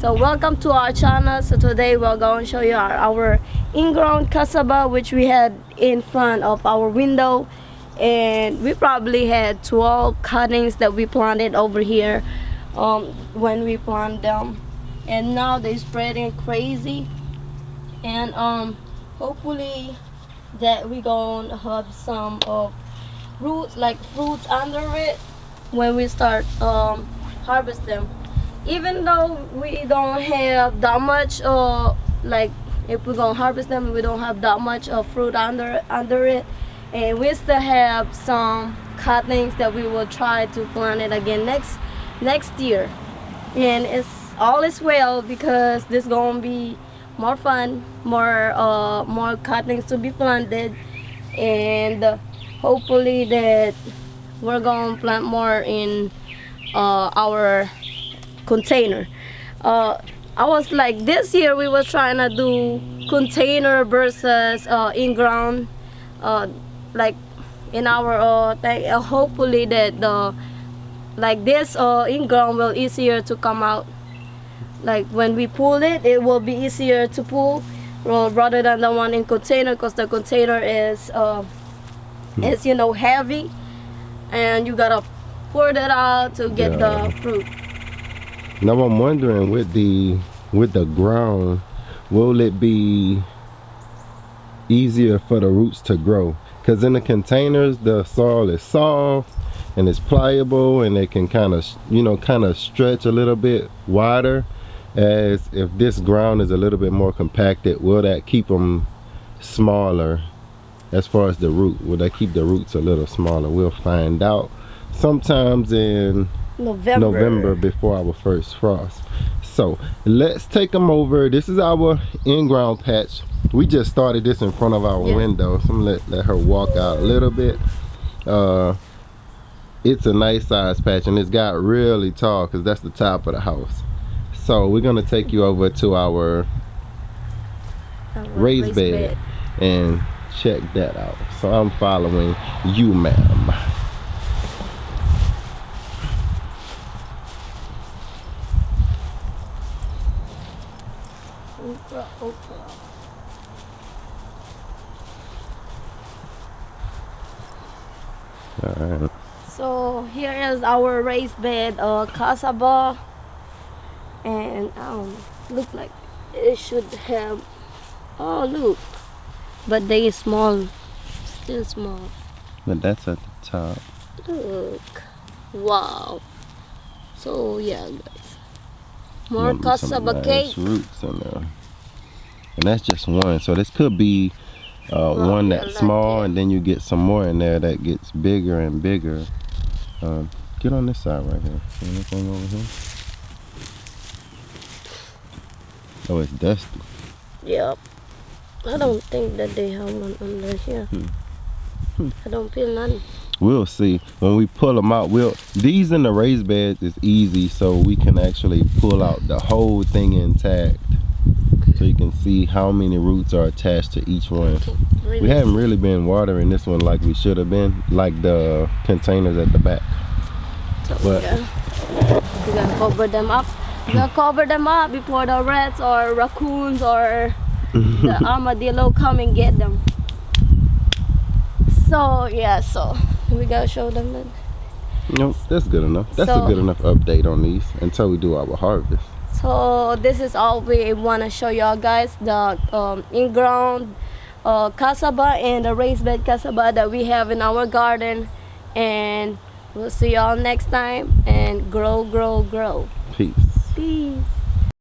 So welcome to our channel. So today we're going to show you our in-ground cassava, which we had in front of our window, and we probably had 12 cuttings that we planted over here when we planted them, and now they're spreading crazy, and hopefully that we're gonna have some of roots, like fruits under it when we start harvest them. Even though we don't have that much like if we're gonna harvest them, we don't have that much fruit under it, and we still have some cuttings that we will try to plant it again next year. And it's all is well, because this gonna be more fun, more cuttings to be planted, and hopefully that we're gonna plant more in our container. I was like, this year we were trying to do container versus in-ground, like in our thing. Hopefully that the like this in-ground will easier to come out. Like when we pull it, it will be easier to pull rather than the one in container, because the container is heavy, and you gotta pour that out to get the fruit. Now I'm wondering, with the ground, will it be easier for the roots to grow? Because in the containers, the soil is soft and it's pliable, and it can kind of stretch a little bit wider. As if this ground is a little bit more compacted, will that keep them smaller as far as the root? Will that keep the roots a little smaller? We'll find out sometimes in November before our first frost. So let's take them over. This is our in-ground patch. We just started this in front of our window, so I'm gonna let her walk out a little bit. It's a nice size patch, and it's got really tall because that's the top of the house. So we're gonna take you over to our raised bed and check that out. So I'm following you, ma'am. Alright. So here is our raised bed cassava, and look like it should have, look, but they are small, still small. But that's at the top. Look, wow. So yeah, guys, more cassava cake. Roots in there, and that's just one. So this could be one that's small, and then you get some more in there that gets bigger and bigger. Get on this side right here. See anything over here? Oh, it's dusty. Yep. I don't think that they have one under here. I don't feel none. We'll see when we pull them out. These in the raised beds is easy, so we can actually pull out the whole thing intact, so you can see how many roots are attached to each one. We haven't really been watering this one like we should have been, like the containers at the back. So but you gotta cover them up. You gotta cover them up before the rats or raccoons or the armadillo come and get them. So yeah, so we gotta show them that. No, that's good enough. That's a good enough update on these until we do our harvest. So this is all we want to show y'all guys, the in-ground cassava and the raised bed cassava that we have in our garden, and we'll see y'all next time, and grow. Peace.